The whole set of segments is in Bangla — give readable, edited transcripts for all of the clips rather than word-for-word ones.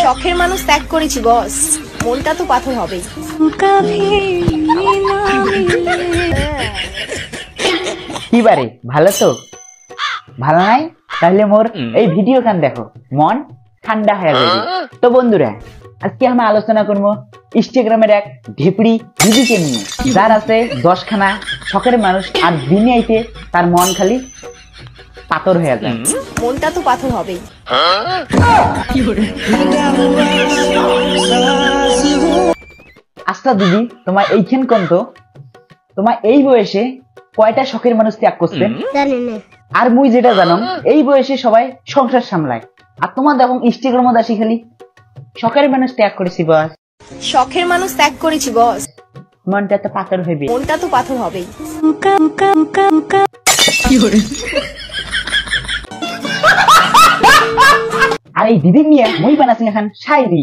শখের মানুষ ত্যাগ করেছি বস, মনটা তো পাথর হবেই। কি বারে ভালো তো? ভালো নাই? তাহলে মোর এই ভিডিও খান দেখো, মন ঠান্ডা হয়ে যাবে। তো বন্ধুরা, আজকে আমরা আলোচনা করবো ইনস্টাগ্রামের এক ঢেপড়ি দিদিকে নিয়ে, যার আছে 10 খানা শখের মানুষ, আর দিনে আইতে তার মন খালি পাথর হয়ে যায়। মনটা তো পাথর হবেই। আচ্ছা দিদি, তোমার এইখান কোন তো, তোমার এই বয়সে কয়টা শখের মানুষ ত্যাগ করছে? আর মুই যেটা জানো, এই বয়সে সবাই সংসার সামলায়, আর তোমার দেখো ইনস্টাগ্রামে আসি খালি শখের মানুষ ত্যাগ করেছি বস। শখের মানুষ ত্যাগ করেছি বস, মনটা তো পাথর হইবে। মনটা তো পাথর হবেই। আর এই দিদি নিয়ে মই বানাচ্ছি এখন শায়রি।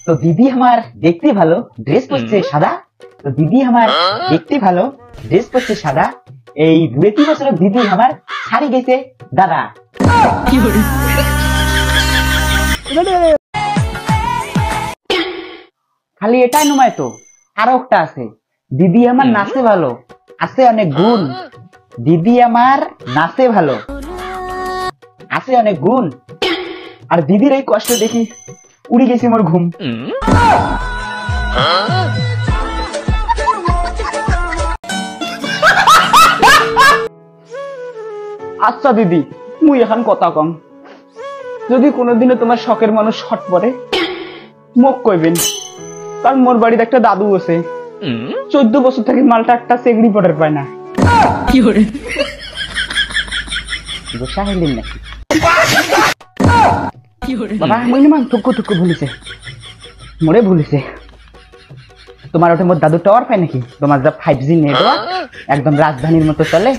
তো দিদি আমার দেখতে ভালো, ড্রেস পরছে সাদা। তো দিদি আমার দেখতে ভালো, ড্রেস পরছে সাদা। এই 2-3 বছরের দিদি আমার শাড়ি গেছে দাদা। খালি এটাই নয় তো, আরো একটা আছে। দিদি আমার নাচে ভালো, আছে অনেক গুণ। দিদি আমার নাচে ভালো, আছে অনেক গুণ। আর দিদির এই কষ্ট দেখি উড়ে গেছে মোর ঘুম। আচ্ছা দিদি, মুই এখন কথা কম। যদি কোনোদিনও তোমার শখের মানুষ শট পড়ে, মোক কইবেন। কারণ মোর বাড়িতে একটা দাদু আছে, 14 বছর থেকে মালটা একটা চেগড়ি পটের পায় না। কি করে গোসা হইলেন নাকি বাবা? মিনিমাম টুকু টুকু ভুলিছে, মোরে ভুলিছে। তোমার ওটা মোর দাদু টাওয়ার পায় নাকি? তোমার যা 5G নেটওয়ার্ক একদম রাজধানীর মতো চলে।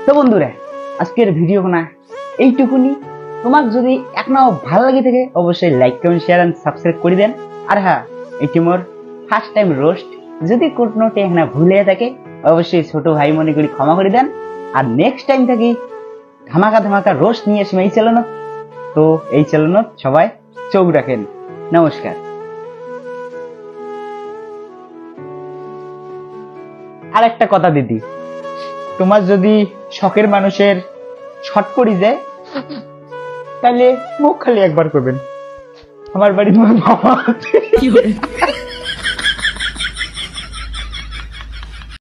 তো বন্ধুরা, আজকের ভিডিও না এইটুকুনি। তোমার যদি এখনো ভালো লাগে থাকে, অবশ্যই like, comment, share and subscribe করে দেন। আর হ্যাঁ, এটি মোর ফার্স্ট টাইম রোস্ট। যদি কোনো টেকনা ভুলে থাকে, অবশ্যই ছোট ভাই মনে করি ক্ষমা করে দেন। আর নেক্সট টাইম থাকি ধামাকা ধামাকা রোস্ট নিয়ে আসি এই চ্যানেলত। তো এই চ্যানেলত সবাই চোখ রাখেন। নমস্কার। আর একটা কথা দিদি, তোমার যদি শখের মানুষের শট পড়ি যায়, তাহলে মুখ খালি একবার করবেন। আমার বাড়ি তোমার বাবা আছে।